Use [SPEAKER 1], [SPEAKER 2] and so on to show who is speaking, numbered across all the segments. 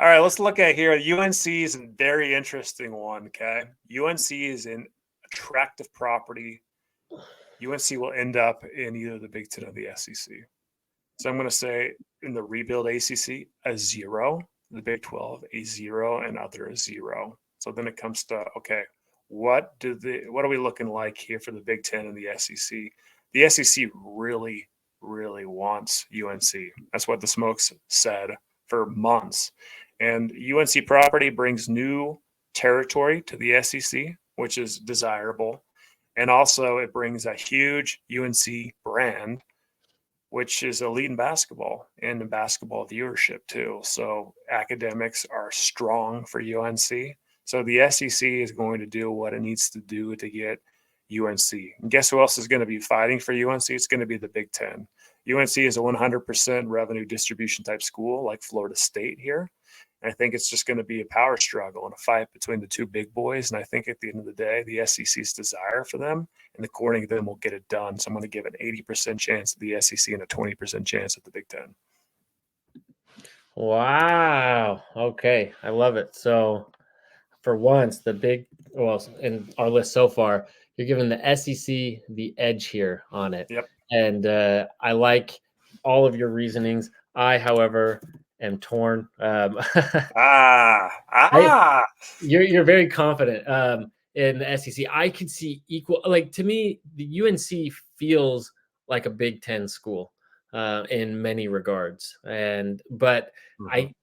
[SPEAKER 1] All right, let's look at here. UNC is a very interesting one, okay? UNC is an attractive property. UNC will end up in either the Big Ten or the SEC. So I'm going to say in the rebuild ACC, a 0, the Big 12, a 0, and other a 0. So then it comes to, okay, what are we looking like here for the Big Ten and the SEC? The SEC really, really wants UNC. That's what the Smokes said for months. And UNC property brings new territory to the SEC, which is desirable. And also it brings a huge UNC brand, which is elite in basketball and in basketball viewership too. So academics are strong for UNC. So the SEC is going to do what it needs to do to get UNC. And guess who else is going to be fighting for UNC? It's going to be the Big Ten. UNC is a 100% revenue distribution type school like Florida State here. I think it's just going to be a power struggle and a fight between the two big boys. And I think at the end of the day, the SEC's desire for them and according to them will get it done. So I'm going to give an 80% chance at the SEC and a 20% chance at the Big Ten.
[SPEAKER 2] Wow. Okay. I love it. So for once, in our list so far, you're giving the SEC the edge here on it.
[SPEAKER 1] Yep.
[SPEAKER 2] And I like all of your reasonings. I, however, am torn. You're very confident in the SEC. I could see equal. Like to me, the UNC feels like a Big Ten school in many regards, but I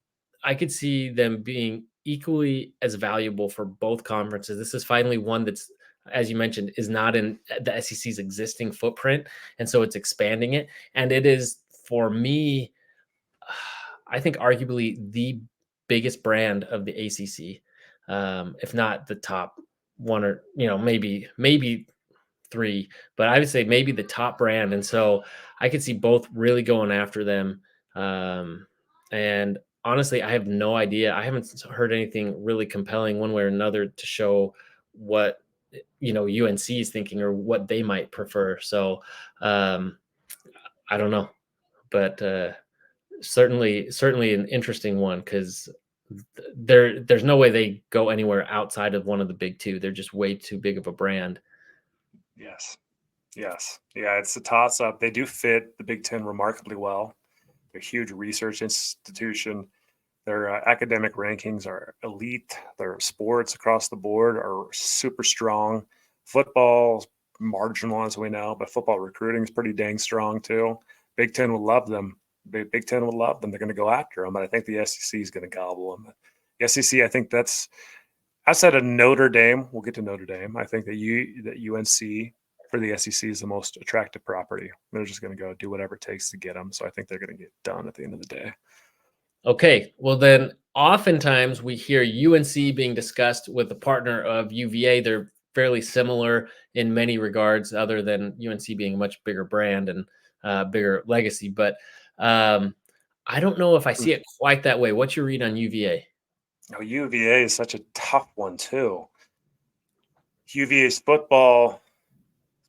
[SPEAKER 2] could see them being equally as valuable for both conferences. This is finally one that's, as you mentioned, is not in the SEC's existing footprint, and so it's expanding it. And it is, for me, I think arguably the biggest brand of the ACC, if not the top one, or maybe 3, but I would say maybe the top brand. And so I could see both really going after them. And honestly, I have no idea. I haven't heard anything really compelling one way or another to show what UNC is thinking or what they might prefer. So I don't know, but certainly an interesting one, because there's no way they go anywhere outside of one of the big two. They're just way too big of a brand.
[SPEAKER 1] Yes. Yeah, it's a toss-up. They do fit the Big Ten remarkably well. They're a huge research institution. Their academic rankings are elite. Their sports across the board are super strong. Football's marginal, as we know, but football recruiting is pretty dang strong too. Big Ten will love them. Big Ten will love them. They're going to go after them, but I think the SEC is going to gobble them. The SEC, I think that's outside of Notre Dame. We'll get to Notre Dame. I think that UNC for the SEC is the most attractive property. They're just going to go do whatever it takes to get them. So I think they're going to get done at the end of the day.
[SPEAKER 2] Okay, well then, oftentimes we hear UNC being discussed with a partner of UVA. They're fairly similar in many regards, other than UNC being a much bigger brand and bigger legacy. But I don't know if I see it quite that way. What's your read on UVA?
[SPEAKER 1] No, UVA is such a tough one too. UVA's football, to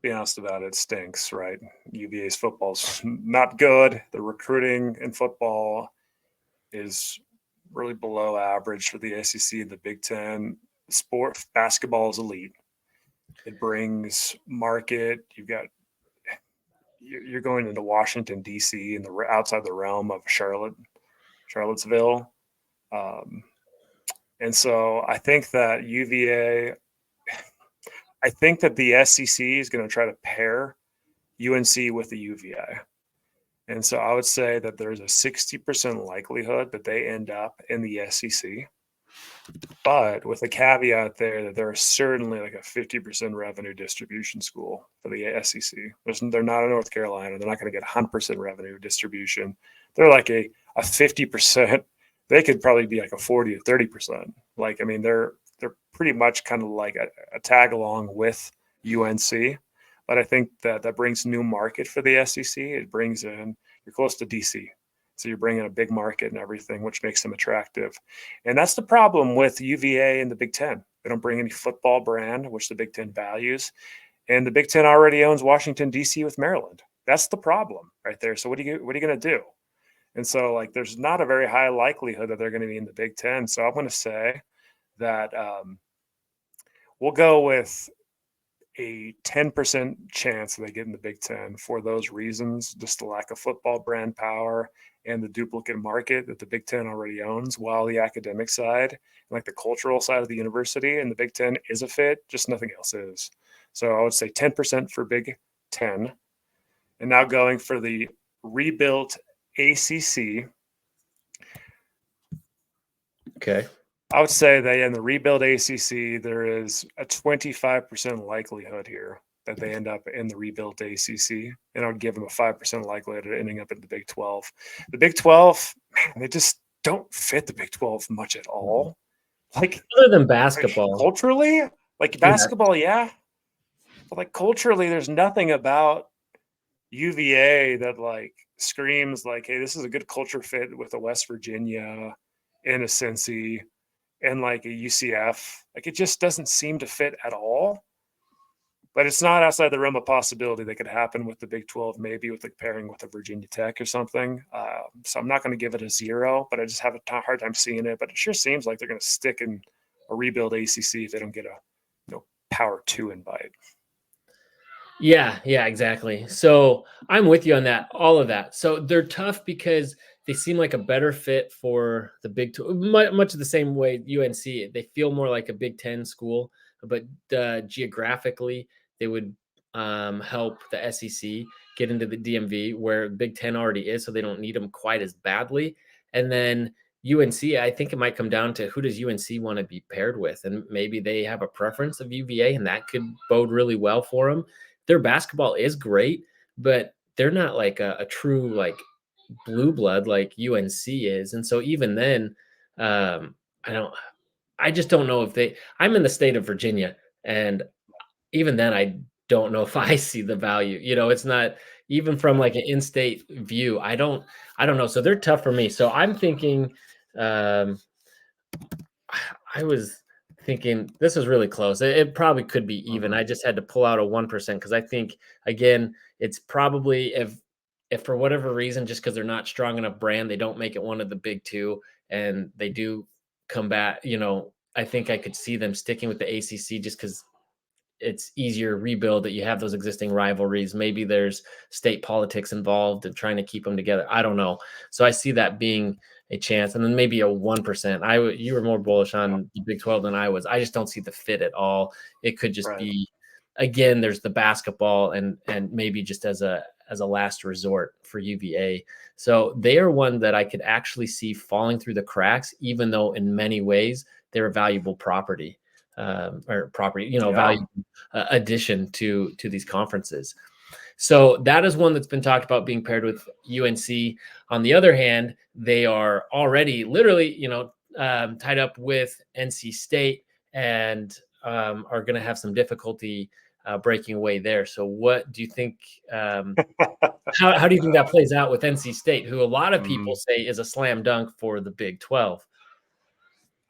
[SPEAKER 1] be honest about it, stinks, right? UVA's football's not good. The recruiting in football is really below average for the SEC, the Big Ten. Basketball is elite. It brings market. You're going into Washington, D.C. and outside the realm of Charlottesville. And so I think that UVA, I think that the SEC is going to try to pair UNC with the UVA. And so I would say that there's a 60% likelihood that they end up in the SEC, but with a caveat there that they're certainly like a 50% revenue distribution school for the SEC. They're not in North Carolina. They're not going to get 100% revenue distribution. They're like a 50%. They could probably be like a 40 to 30%. Like, I mean, they're pretty much kind of like a tag along with UNC. But I think that brings new market for the SEC. It brings in, you're close to DC. So you're bringing a big market and everything, which makes them attractive. And that's the problem with UVA and the Big Ten. They don't bring any football brand, which the Big Ten values. And the Big Ten already owns Washington, D.C. with Maryland. That's the problem right there. So what are you going to do? And so, like, there's not a very high likelihood that they're going to be in the Big Ten. So I'm going to say that we'll go with a 10% chance that they get in the Big Ten for those reasons, just the lack of football brand power and the duplicate market that the Big Ten already owns, while the academic side, like the cultural side of the university and the Big Ten is a fit, just nothing else is. So I would say 10% for Big Ten. And now going for the rebuilt ACC.
[SPEAKER 2] Okay.
[SPEAKER 1] I would say that in the rebuild ACC, there is a 25% likelihood here that they end up in the rebuilt ACC, and I would give them a 5% likelihood of ending up in the Big 12. The Big 12, man, they just don't fit the Big 12 much at all. Like,
[SPEAKER 2] Other than basketball,
[SPEAKER 1] culturally, like basketball, yeah. But like culturally, there's nothing about UVA that like screams like, hey, this is a good culture fit with a West Virginia and a Cincy and like a UCF. Like it just doesn't seem to fit at all. But it's not outside the realm of possibility that could happen with the Big 12, maybe with like pairing with a Virginia Tech or something. So I'm not going to give it a 0, but I just have a hard time seeing it. But it sure seems like they're going to stick in a rebuild ACC if they don't get a Power 2 invite.
[SPEAKER 2] Yeah, exactly. So I'm with you on that, all of that. So they're tough because they seem like a better fit for the Big 12, much of the same way UNC. They feel more like a Big 10 school, but geographically, they would help the SEC get into the DMV where Big 10 already is, so they don't need them quite as badly. And then UNC, I think it might come down to who does UNC want to be paired with, and maybe they have a preference of UVA, and that could bode really well for them. Their basketball is great, but they're not like a true like blue blood like UNC is. And so even then, I just don't know if I'm in the state of Virginia, and even then I don't know if I see the value. It's not even from like an in-state view. I don't know. So they're tough for me. So I'm thinking, I was thinking this is really close. It probably could be even. I just had to pull out a 1% because I think, again, it's probably if for whatever reason, just because they're not strong enough brand, they don't make it one of the big two, and they do come back. I think I could see them sticking with the ACC just because it's easier rebuild, that you have those existing rivalries. Maybe there's state politics involved and trying to keep them together. I don't know. So I see that being a chance, and then maybe a 1%. You were more bullish on the Big 12 than I was. I just don't see the fit at all. It could just be, again, there's the basketball and maybe just as a last resort for UVA. So they are one that I could actually see falling through the cracks, even though in many ways they're a valuable property. Value addition to these conferences. So that is one that's been talked about being paired with UNC. On the other hand, they are already literally, tied up with NC State and are going to have some difficulty breaking away there. So what do you think? How do you think that plays out with NC State, who a lot of people say is a slam dunk for the Big 12?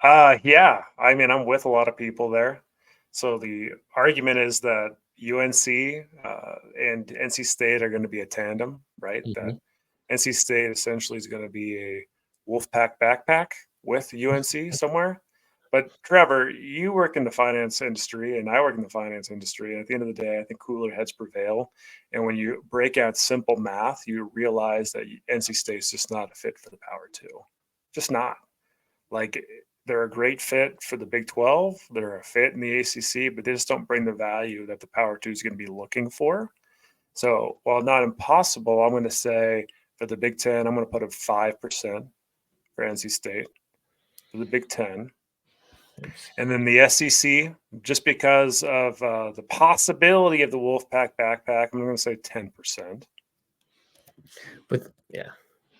[SPEAKER 1] Yeah, I mean, I'm with a lot of people there. So the argument is that UNC and NC State are going to be a tandem, right?
[SPEAKER 2] Mm-hmm.
[SPEAKER 1] That NC State essentially is going to be a Wolfpack backpack with UNC somewhere. But Trevor, you work in the finance industry and I work in the finance industry. And at the end of the day, I think cooler heads prevail. And when you break out simple math, you realize that NC State is just not a fit for the Power 2. Just not. Like, they're a great fit for the Big 12. They're a fit in the ACC, but they just don't bring the value that the Power 2 is going to be looking for. So while not impossible, I'm going to say for the Big 10, I'm going to put a 5% for NC State for the Big 10. And then the SEC, just because of the possibility of the Wolfpack backpack, I'm going to say 10%.
[SPEAKER 2] But yeah.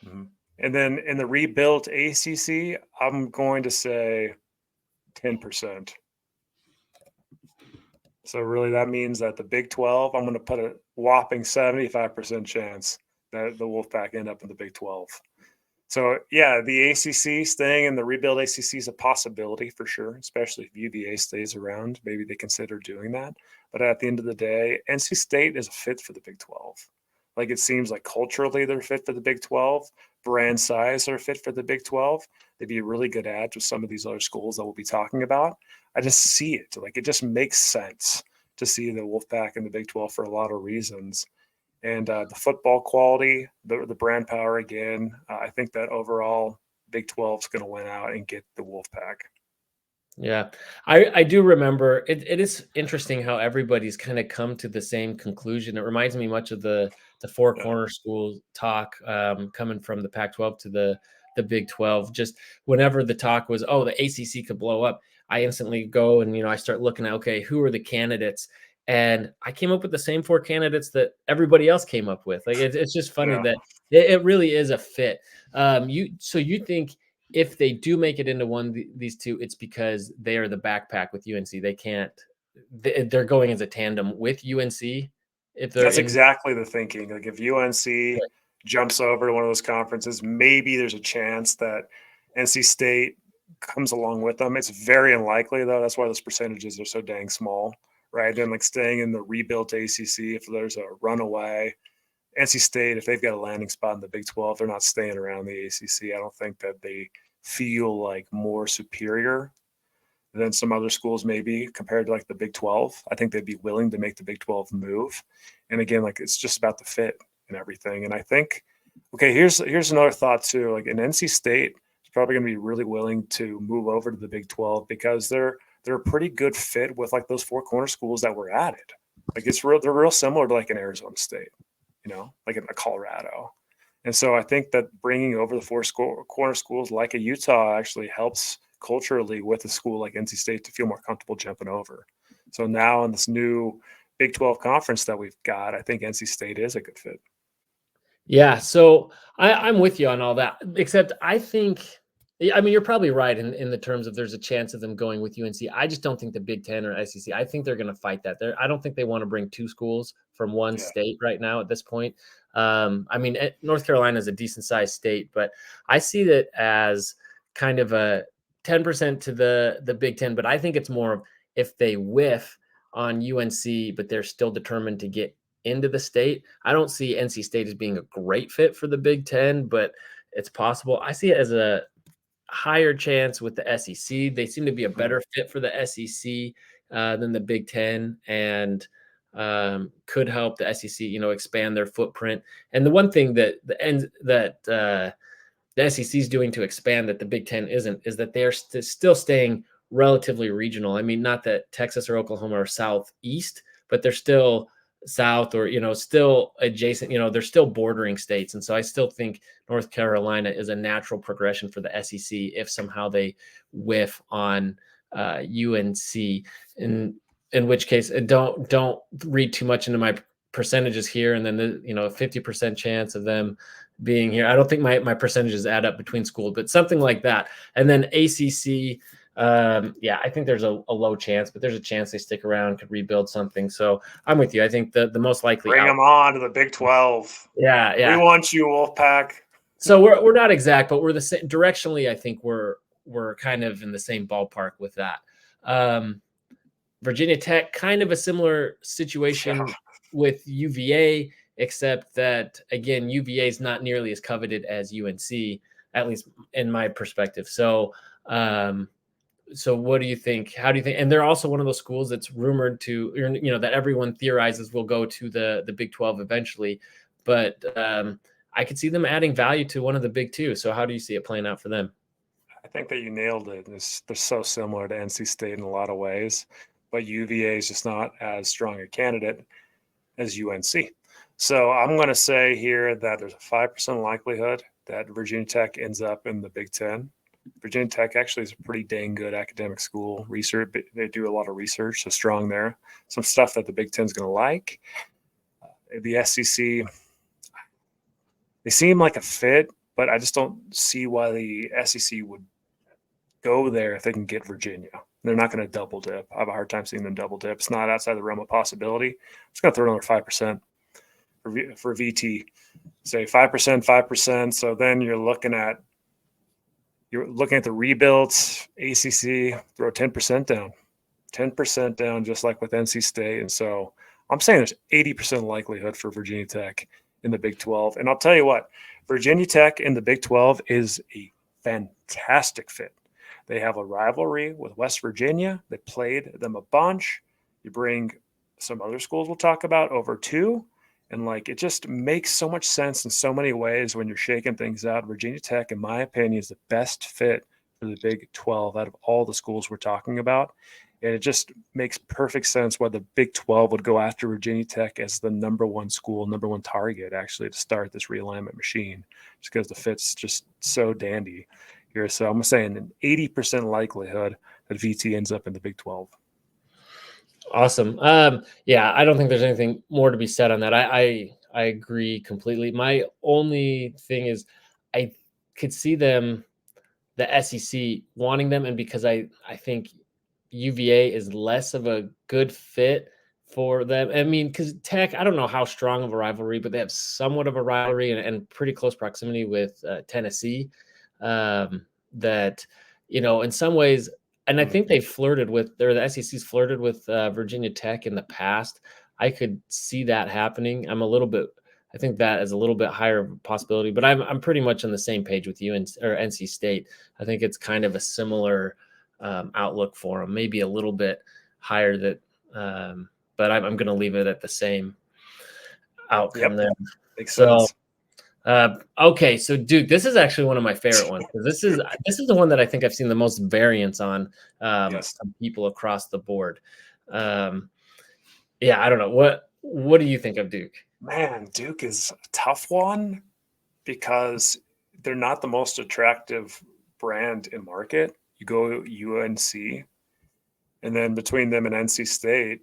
[SPEAKER 1] Mm-hmm. And then in the rebuilt ACC, I'm going to say 10%. So really that means that the Big 12, I'm going to put a whopping 75% chance that the Wolfpack end up in the Big 12. So yeah, the ACC staying in the rebuild ACC is a possibility for sure, especially if UVA stays around. Maybe they consider doing that. But at the end of the day, NC State is a fit for the Big 12. Like, it seems like culturally they're fit for the Big 12, brand size are fit for the Big 12. They'd be a really good add to some of these other schools that we'll be talking about. I just see it. Like, it just makes sense to see the Wolfpack in the Big 12 for a lot of reasons. And the football quality, the brand power again, I think that overall Big 12 is going to win out and get the Wolfpack.
[SPEAKER 2] Yeah, I do remember it is interesting how everybody's kind of come to the same conclusion. It reminds me much of the four corner school talk coming from the Pac-12 to the Big 12. Just whenever the talk was, oh, the ACC could blow up, I instantly go and I start looking at, okay, who are the candidates? And I came up with the same four candidates that everybody else came up with. Like it's just funny that it really is a fit. You think if they do make it into these two, it's because they are the backpack with UNC. They can't. They're going as a tandem with UNC.
[SPEAKER 1] That's exactly the thinking. Like if UNC jumps over to one of those conferences, maybe there's a chance that NC State comes along with them. It's very unlikely, though. That's why those percentages are so dang small, right? And like staying in the rebuilt ACC, if there's a runaway, NC State, if they've got a landing spot in the Big 12, they're not staying around the ACC. I don't think that they feel like more superior than some other schools maybe compared to like the Big 12. I think they'd be willing to make the Big 12 move. And again, like it's just about the fit and everything. And I think, okay, here's another thought too. Like an NC State is probably going to be really willing to move over to the Big 12 because they're a pretty good fit with like those four corner schools that were added. Like they're real similar to like an Arizona State, like in Colorado. And so I think that bringing over the four corner schools like a Utah actually helps culturally with a school like NC State to feel more comfortable jumping over. So now in this new Big 12 conference that we've got, I think NC State is a good fit.
[SPEAKER 2] Yeah, so I'm with you on all that, except I think, I mean, you're probably right in the terms of there's a chance of them going with UNC. I just don't think the Big 10 or SEC, I think they're going to fight that. I don't think they want to bring two schools from one state right now at this point. I mean, North Carolina is a decent sized state, but I see that as kind of a 10% to the Big 10, but I think it's more of if they whiff on UNC, but they're still determined to get into the state. I don't see NC State as being a great fit for the Big 10, but it's possible. I see it as a higher chance with the SEC. They seem to be a better fit for the SEC than the Big 10 and could help the SEC, expand their footprint. And the one thing that the SEC is doing to expand that the Big 10 isn't is that they're still staying relatively regional. I mean, not that Texas or Oklahoma are southeast, but they're still south or, still adjacent, they're still bordering states. And so I still think North Carolina is a natural progression for the SEC if somehow they whiff on UNC, in which case don't read too much into my percentages here. And then the 50% chance of them being here. I don't think my percentages add up between schools, but something like that. And then ACC, I think there's a low chance, but there's a chance they stick around, could rebuild something. So I'm with you. I think the most likely
[SPEAKER 1] bring them on to the Big 12.
[SPEAKER 2] Yeah.
[SPEAKER 1] We want you, Wolfpack.
[SPEAKER 2] So we're not exact, but we're the same directionally. I think we're kind of in the same ballpark with that. Virginia Tech, kind of a similar situation with UVA, except that again, UVA is not nearly as coveted as UNC, at least in my perspective. So what do you think? How do you think? And they're also one of those schools that's rumored to, that everyone theorizes will go to the Big 12 eventually. But I could see them adding value to one of the big two. So how do you see it playing out for them?
[SPEAKER 1] I think that you nailed it. They're so similar to NC State in a lot of ways, but UVA is just not as strong a candidate as UNC. So I'm going to say here that there's a 5% likelihood that Virginia Tech ends up in the Big 10. Virginia Tech actually is a pretty dang good academic school. Research, they do a lot of research, so strong there. Some stuff that the Big 10 is going to like. The SEC, they seem like a fit, but I just don't see why the SEC would go there if they can get Virginia. They're not going to double dip. I have a hard time seeing them double dip. It's not outside the realm of possibility. I'm just going to throw another 5% for VT. Say 5%, 5%. So then you're looking at the rebuilds, ACC, throw 10% down. 10% down, just like with NC State. And so I'm saying there's 80% likelihood for Virginia Tech in the Big 12. And I'll tell you what, Virginia Tech in the Big 12 is a fantastic fit. They have a rivalry with West Virginia. They played them a bunch. You bring some other schools we'll talk about over too. And like it just makes so much sense in so many ways when you're shaking things out. Virginia Tech, in my opinion, is the best fit for the Big 12 out of all the schools we're talking about. And it just makes perfect sense why the Big 12 would go after Virginia Tech as the number one school, number one target, actually, to start this realignment machine, just because the fit's just so dandy here. So I'm saying an 80% likelihood that VT ends up in the Big 12.
[SPEAKER 2] Awesome. Yeah, I don't think there's anything more to be said on that. I agree completely. My only thing is I could see them, the SEC, wanting them, and because I think UVA is less of a good fit for them. I mean, because Tech, I don't know how strong of a rivalry, but they have somewhat of a rivalry and pretty close proximity with Tennessee. That, in some ways, and I think they flirted with, or the SEC's flirted with Virginia Tech in the past. I could see that happening. I think that is a little bit higher of a possibility, but I'm pretty much on the same page with UNC or NC State. I think it's kind of a similar outlook for them, maybe a little bit higher but I'm going to leave it at the same outcome there.
[SPEAKER 1] Makes sense.
[SPEAKER 2] Okay, so Duke, this is actually one of my favorite ones because this is the one that I think I've seen the most variance on from people across the board. Yeah, I don't know. What do you think of Duke?
[SPEAKER 1] Man, Duke is a tough one because they're not the most attractive brand in market. You go UNC, and then between them and NC State,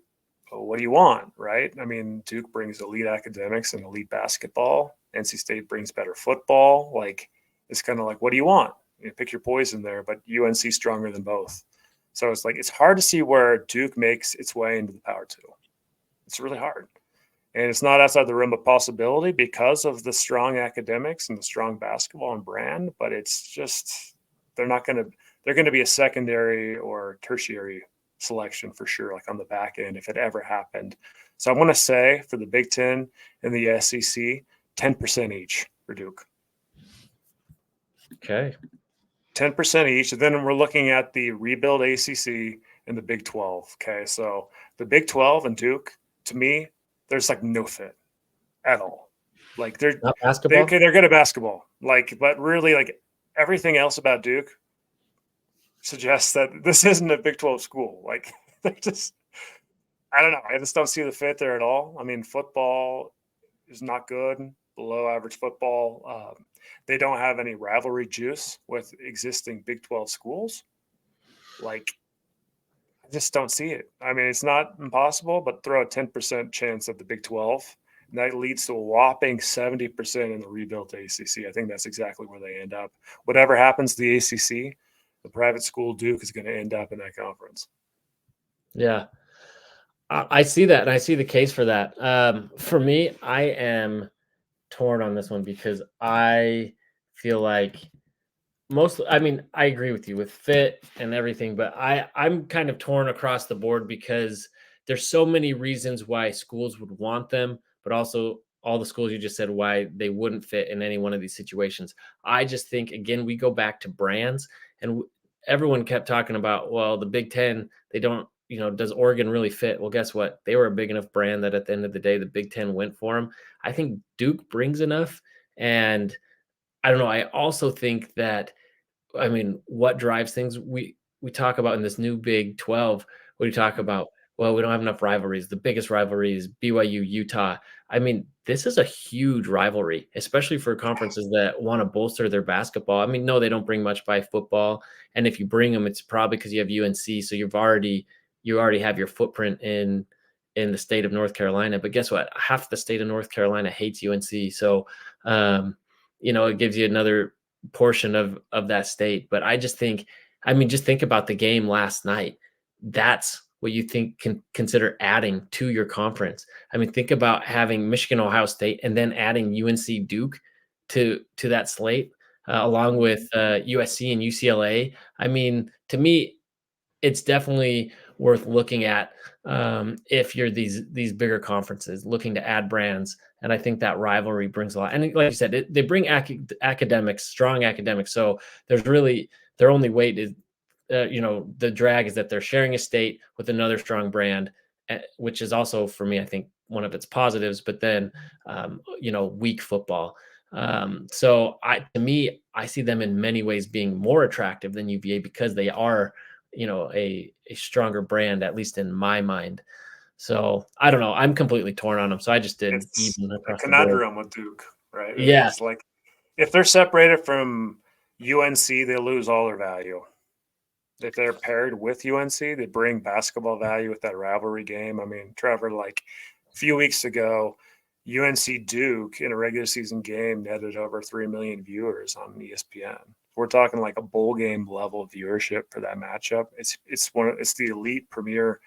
[SPEAKER 1] what do you want, right? I mean, Duke brings elite academics and elite basketball. NC State brings better football. Like, it's kind of like, what do you want? You pick your poison there, but UNC stronger than both. So it's like, it's hard to see where Duke makes its way into the Power Two. It's really hard. And it's not outside the realm of possibility because of the strong academics and the strong basketball and brand, but it's just, they're going to be a secondary or tertiary selection for sure, like on the back end, if it ever happened. So I want to say for the Big Ten and the SEC, 10% each for Duke.
[SPEAKER 2] Okay.
[SPEAKER 1] 10% each. And then we're looking at the rebuild ACC and the Big 12. Okay. So the Big 12 and Duke, to me, there's like no fit at all. Like they're
[SPEAKER 2] not basketball.
[SPEAKER 1] They're good at basketball. Like, but really, like everything else about Duke suggests that this isn't a Big 12 school. Like they're just, I don't know. I just don't see the fit there at all. I mean, football is not good, below average football. They don't have any rivalry juice with existing Big 12 schools. Like, I just don't see it. I mean, it's not impossible, but throw a 10% chance at the Big 12. And that leads to a whopping 70% in the rebuilt ACC. I think that's exactly where they end up. Whatever happens to the ACC, the private school Duke is going to end up in that conference.
[SPEAKER 2] Yeah. I see that, and I see the case for that. For me, I am torn on this one because I feel like I agree with you with fit and everything, but I'm kind of torn across the board because there's so many reasons why schools would want them, but also all the schools you just said why they wouldn't fit in any one of these situations. I just think, again, we go back to brands, and everyone kept talking about, well, the Big Ten, they don't, does Oregon really fit? Well, guess what? They were a big enough brand that at the end of the day, the Big Ten went for them. I think Duke brings enough. And I don't know. I also think that, what drives things? We talk about in this new Big 12, what do you talk about? Well, we don't have enough rivalries. The biggest rivalry is BYU, Utah. This is a huge rivalry, especially for conferences that want to bolster their basketball. No, they don't bring much by football. And if you bring them, it's probably because you have UNC. So you already have your footprint in the state of North Carolina. But guess what? Half the state of North Carolina hates UNC. So, it gives you another portion of that state. But I just think, just think about the game last night. That's what you think can consider adding to your conference. Think about having Michigan, Ohio State, and then adding UNC Duke to that slate, along with USC and UCLA. To me, it's definitely worth looking at if you're these bigger conferences looking to add brands And I think that rivalry brings a lot. And like you said, they bring academics, strong academics. So there's really their only weight is, the drag is that they're sharing a state with another strong brand, which is also for me, I think, one of its positives. But then, weak football. So to me, I see them in many ways being more attractive than UVA because they are, a stronger brand, at least in my mind. So I don't know. I'm completely torn on them. So I just did
[SPEAKER 1] It's
[SPEAKER 2] even
[SPEAKER 1] a
[SPEAKER 2] across the board.
[SPEAKER 1] conundrum with Duke, right? It
[SPEAKER 2] Yeah.
[SPEAKER 1] is like if they're separated from UNC, they lose all their value. If they're paired with UNC, they bring basketball value with that rivalry game. I mean, Trevor, like a few weeks ago, UNC Duke in a regular season game netted over 3 million viewers on ESPN. We're talking like a bowl game level of viewership for that matchup. It's the elite premier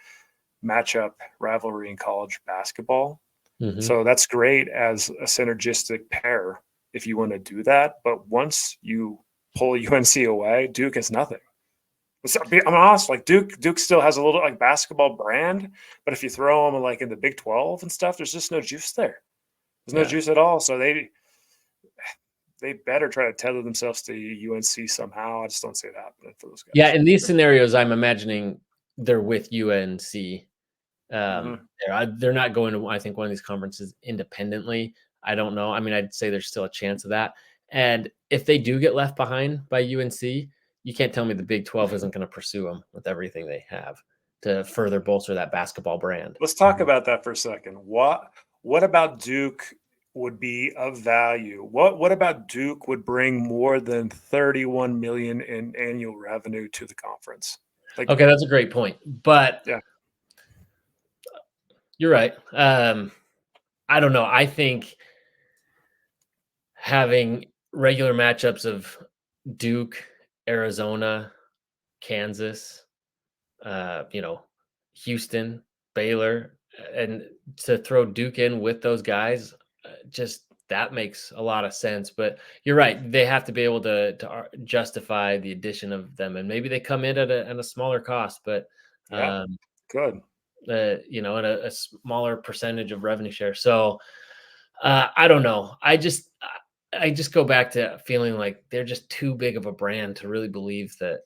[SPEAKER 1] matchup rivalry in college basketball.
[SPEAKER 2] Hmm.
[SPEAKER 1] So that's great as a synergistic pair if you want to do that. But once you pull UNC away, Duke is nothing. I'm honest, like Duke still has a little like basketball brand, but if you throw them like in the Big 12 and stuff, there's just no juice there. There's no
[SPEAKER 2] Yeah.
[SPEAKER 1] juice at all. So they better try to tether themselves to UNC somehow. I just don't see it happening for those
[SPEAKER 2] Yeah.
[SPEAKER 1] guys.
[SPEAKER 2] In these scenarios, I'm imagining they're with UNC.
[SPEAKER 1] Mm-hmm.
[SPEAKER 2] They're not going to, I think, one of these conferences independently. I don't know. I mean, I'd say there's still a chance of that. And if they do get left behind by UNC, you can't tell me the Big 12 isn't going to pursue them with everything they have to further bolster that basketball brand.
[SPEAKER 1] Let's talk about that for a second. What about Duke would be of value? What about Duke would bring more than 31 million in annual revenue to the conference? Like,
[SPEAKER 2] Okay, that's a great point. But
[SPEAKER 1] yeah,
[SPEAKER 2] you're right. I don't know. I think having regular matchups of Duke, Arizona, Kansas, uh, you know, Houston, Baylor, and to throw Duke in with those guys, just that makes a lot of sense. But you're right; they have to be able to justify the addition of them, and maybe they come in at a smaller cost, but
[SPEAKER 1] yeah,
[SPEAKER 2] um,
[SPEAKER 1] good.
[SPEAKER 2] at a smaller percentage of revenue share. So I don't know. I just go back to feeling like they're just too big of a brand to really believe that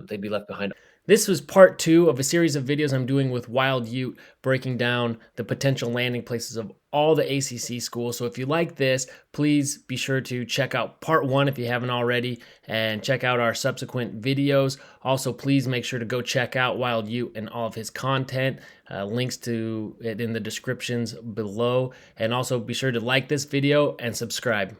[SPEAKER 2] they'd be left behind. This was part 2 of a series of videos I'm doing with WildUte, breaking down the potential landing places of all the ACC schools. So if you like this, please be sure to check out part 1 if you haven't already, and check out our subsequent videos. Also, please make sure to go check out WildUte and all of his content. Links to it in the descriptions below. And also be sure to like this video and subscribe.